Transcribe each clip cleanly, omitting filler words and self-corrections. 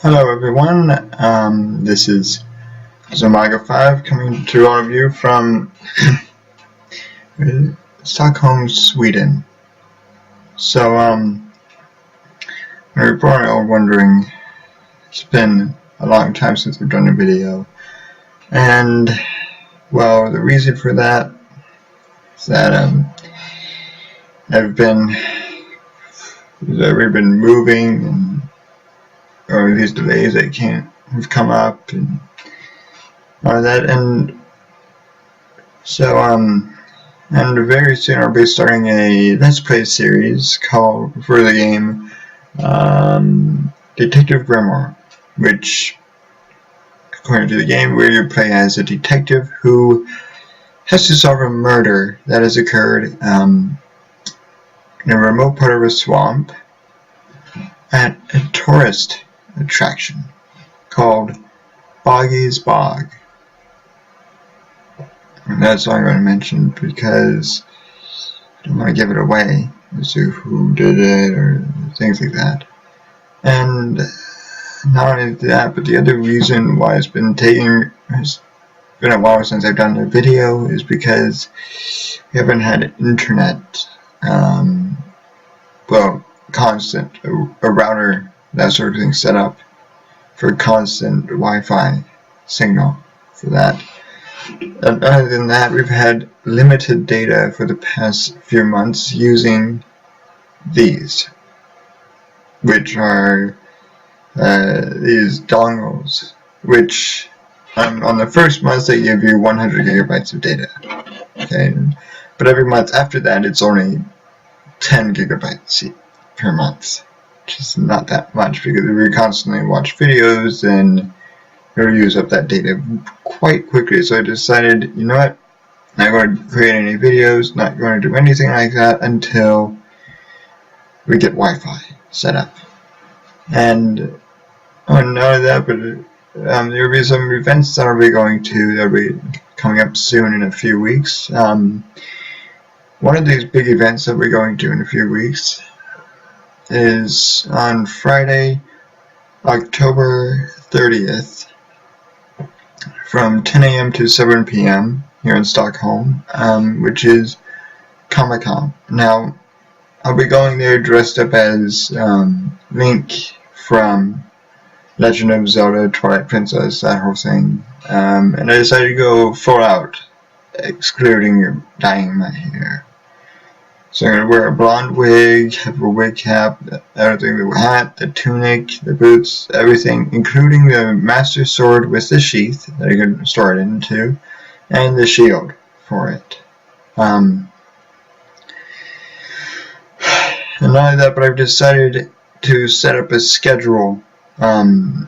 Hello everyone, this is Zomaga5 coming to all of you from Stockholm, Sweden. So, you're probably all wondering, it's been a long time since we've done a video, and, well, the reason for that is that, we've been moving, and or these delays that have come up, and all that, and so, and very soon I'll be starting a Let's Play series for the game Detective Grimoire, which, according to the game, where you play as a detective who has to solve a murder that has occurred in a remote part of a swamp at a tourist attraction called Boggy's Bog. And that's all I'm going to mention because I don't want to give it away as to who did it or things like that. And not only that, but the other reason why it's been a while since I've done a video is because we haven't had internet, constant, a router, that sort of thing set up for constant Wi-Fi signal for that. And other than that, we've had limited data for the past few months using these, which are these dongles, which on the first month they give you 100 gigabytes of data, okay, but every month after that it's only 10 gigabytes per month, which is not that much because we constantly watch videos and we'll use up that data quite quickly. So I decided, you know what, not going to create any videos, not going to do anything like that until we get Wi-Fi set up. And not only that, but there will be some events that I'll be going to that will be coming up soon in a few weeks. One of these big events that we're going to in a few weeks is on Friday, October 30th, from 10 a.m. to 7 p.m. here in Stockholm, which is Comic-Con. Now, I'll be going there dressed up as Link from Legend of Zelda, Twilight Princess, that whole thing. And I decided to go full out, excluding dyeing my hair. So I'm going to wear a blonde wig, have a wig cap, everything, the hat, the tunic, the boots, everything, including the Master Sword with the sheath that you can store it into, and the shield for it. And not only that, but I've decided to set up a schedule for my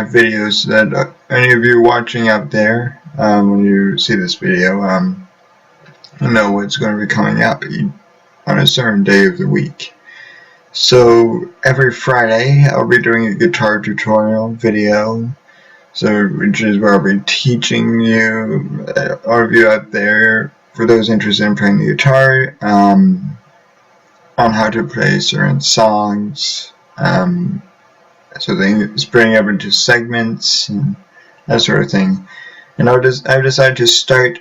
videos so that any of you watching out there, when you see this video, know what's going to be coming up on a certain day of the week. So every Friday I'll be doing a guitar tutorial video, which is where I'll be teaching you, all of you out there, for those interested in playing the guitar, on how to play certain songs, so they spreading up into segments and that sort of thing. And I've decided to start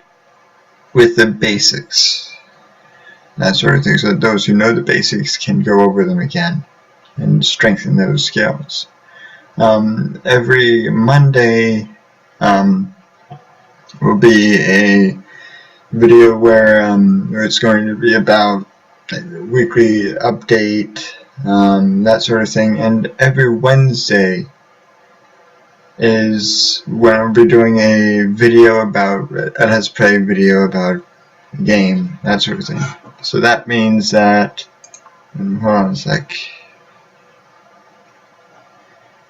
with the basics, that sort of thing, so that those who know the basics can go over them again and strengthen those skills. Every Monday will be a video where it's going to be about a weekly update, that sort of thing, and every Wednesday is when I'll be doing a video about a Let's Play video about a game, that sort of thing. So that means that, hold on a sec.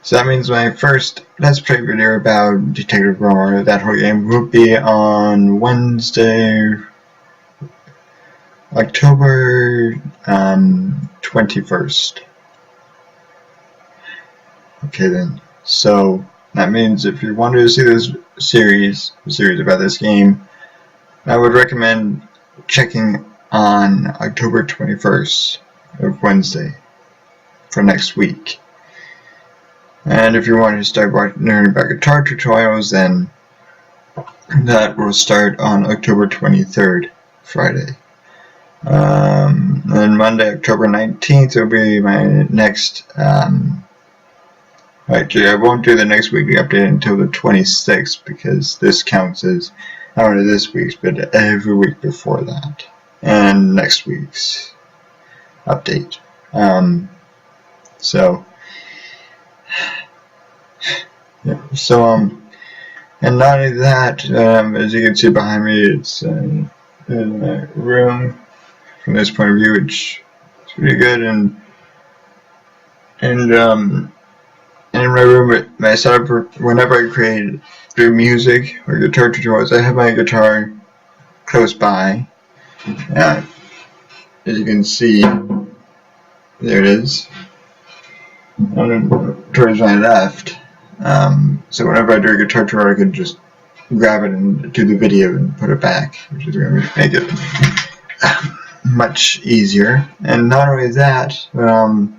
So that means my first Let's Play video about Detective Grimoire, that whole game, will be on Wednesday, October 21st. Okay then, so that means if you wanted to see this series about this game, I would recommend checking on October 21st of Wednesday for next week. And if you want to start learning about guitar tutorials, then that will start on October 23rd, Friday. And Monday, October 19th will be my next, actually I won't do the next weekly update until the 26th, because this counts as not only this week's, but every week before that, and next week's update. And not only that, as you can see behind me, it's in a room from this point of view, which is pretty good, and in my room, my setup for whenever I do music or guitar tutorials, I have my guitar close by. As you can see, there it is, towards my left. So whenever I do a guitar tutorial, I can just grab it and do the video and put it back, which is going to make it much easier. And not only that, number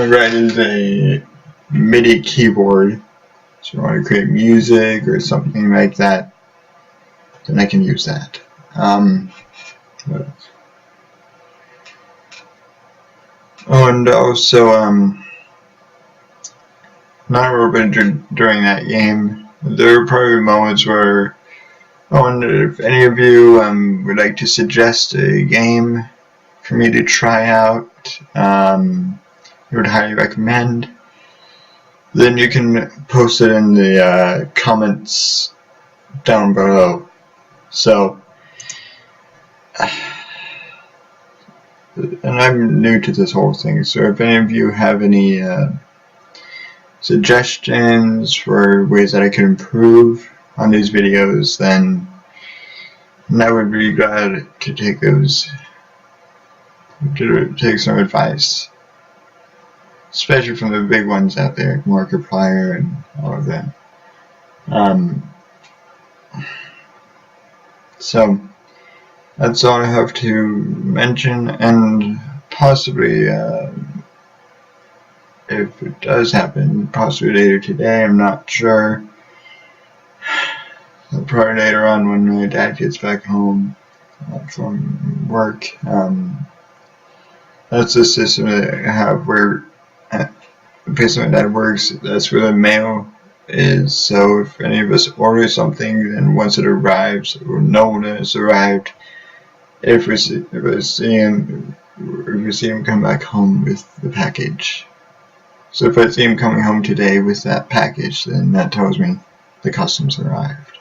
right is a MIDI keyboard. So if you want to create music or something like that, then I can use that. What else? And also, not really during that game, there were probably moments where I wonder if any of you would like to suggest a game for me to try out. I would highly recommend. Then you can post it in the comments down below. So, and I'm new to this whole thing, so if any of you have any suggestions for ways that I could improve on these videos, then I would be glad to take those, to take some advice, especially from the big ones out there, like Markiplier and all of that. So that's all I have to mention, and possibly if it does happen, possibly later today, I'm not sure. Probably later on when my dad gets back home from work. That's the system that I have where, based on my dad works, that's where the mail is. So if any of us order something, then once it arrives, we'll know when it's arrived. If we see him come back home with the package. So if I see him coming home today with that package, then that tells me the customs arrived.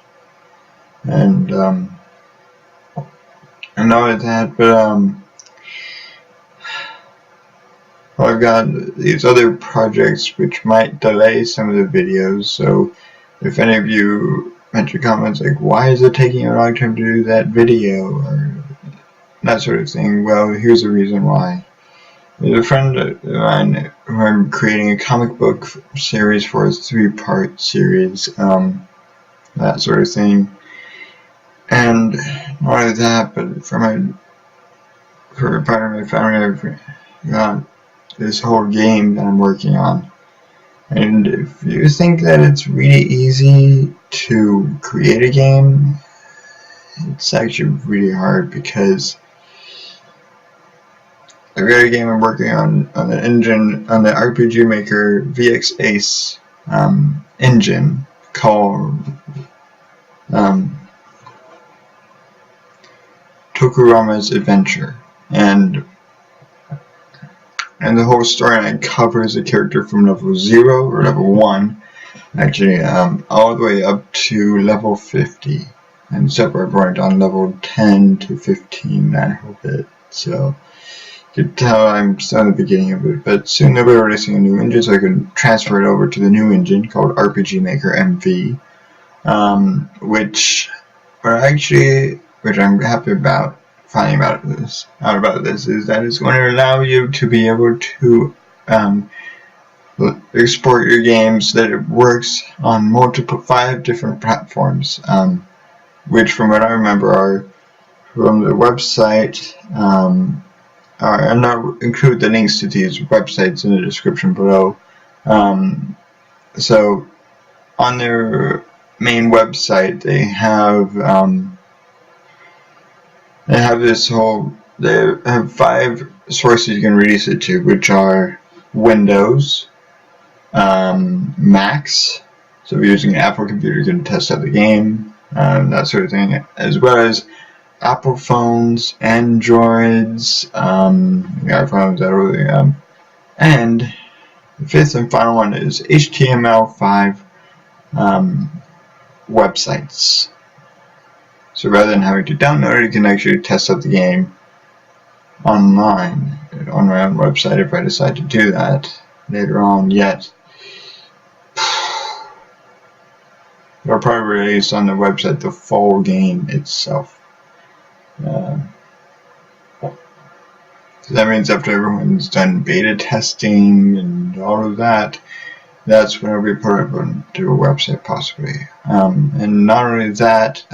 And not only that, but I've got these other projects which might delay some of the videos. So if any of you mention comments like, why is it taking a long time to do that video, or that sort of thing, well, here's the reason why. There's a friend of mine who I'm creating a comic book series for, a 3-part series, that sort of thing. And not only that, but for a part of my family, I've got this whole game that I'm working on. And if you think that it's really easy to create a game, it's actually really hard, because I've got a game I'm working on the engine, on the RPG Maker VX Ace engine, called Tokurama's Adventure, and the whole storyline covers a character from level 0 or level 1, actually, all the way up to level 50, and separate point on level 10 to 15 that whole bit. So you can tell I'm still in the beginning of it, but soon they'll be releasing a new engine, so I can transfer it over to the new engine called RPG Maker MV, which I'm happy about finding out about this, is that it's going to allow you to be able to export your games, that it works on 5 different platforms, which from what I remember are from the website and I'll include the links to these websites in the description below. So on their main website, they have they have 5 sources you can release it to, which are Windows, Macs. So if you're using an Apple computer, you can test out the game, that sort of thing, as well as Apple phones, Androids, iPhones, and the 5th and final one is HTML5 websites. So rather than having to download it, you can actually test out the game online on my own website if I decide to do that later on. Yet they'll probably release on the website the full game itself. So that means after everyone's done beta testing and all of that, that's when it'll be put up onto a website possibly. And not only that,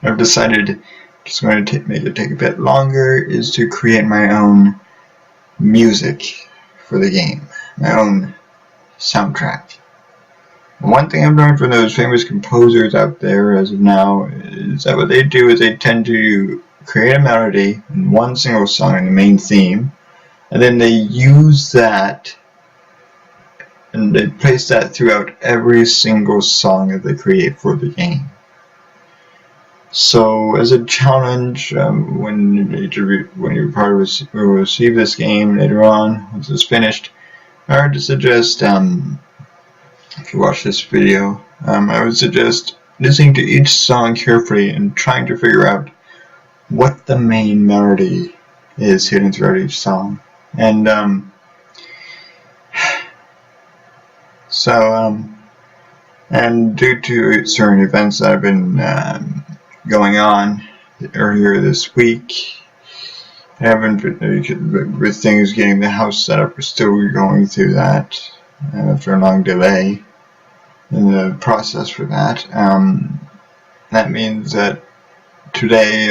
I've decided it's going to make it take a bit longer is to create my own music for the game, my own soundtrack. And one thing I've learned from those famous composers out there as of now is that what they do is they tend to create a melody in one single song in the main theme, and then they use that and they place that throughout every single song that they create for the game. So as a challenge, when you probably will receive this game later on, once it's finished, I would suggest, if you watch this video, I would suggest listening to each song carefully and trying to figure out what the main melody is hidden throughout each song. And and due to certain events that have been going on earlier this week, I haven't been, with things getting the house set up, we're still going through that after a long delay in the process for that. That means that today,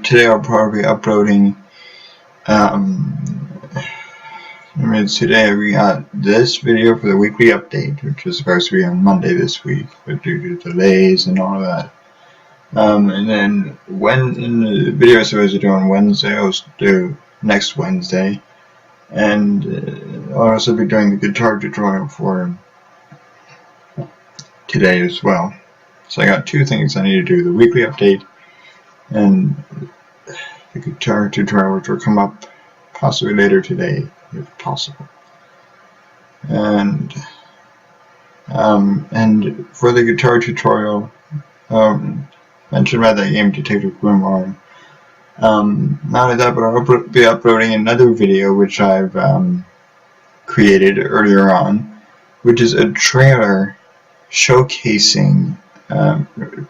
today I'll probably be uploading. Today we got this video for the weekly update, which was supposed to be on Monday this week, but due to delays and all of that. And then in the video I was supposed to do on Wednesday, I'll do next Wednesday, and I'll also be doing the guitar tutorial for today as well. So I got 2 things I need to do: the weekly update and the guitar tutorial, which will come up possibly later today, if possible. And for the guitar tutorial, mentioned about that game Detective Grimoire. Not only that, but I'll be uploading another video which I've created earlier on, which is a trailer showcasing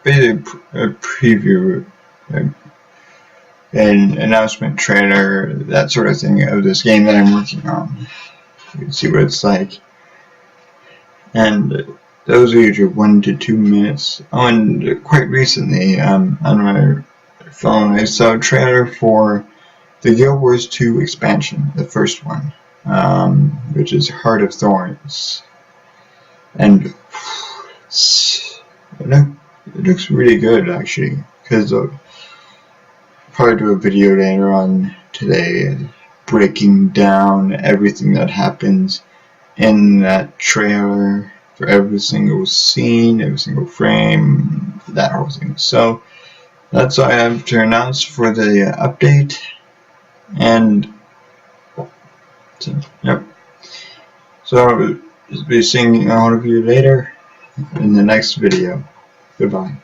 basically a preview, an announcement trailer, that sort of thing, of this game that I'm working on. You can see what it's like. And those are usually 1 to 2 minutes. Oh, and quite recently, on my phone, I saw a trailer for the Guild Wars 2 expansion, the first one, which is Heart of Thorns. And it looks really good, actually, because I'll probably do a video later on today breaking down everything that happens in that trailer for every single scene, every single frame, that whole thing. So that's all I have to announce for the update. And so, yep. So I'll be seeing all of you later in the next video. Goodbye.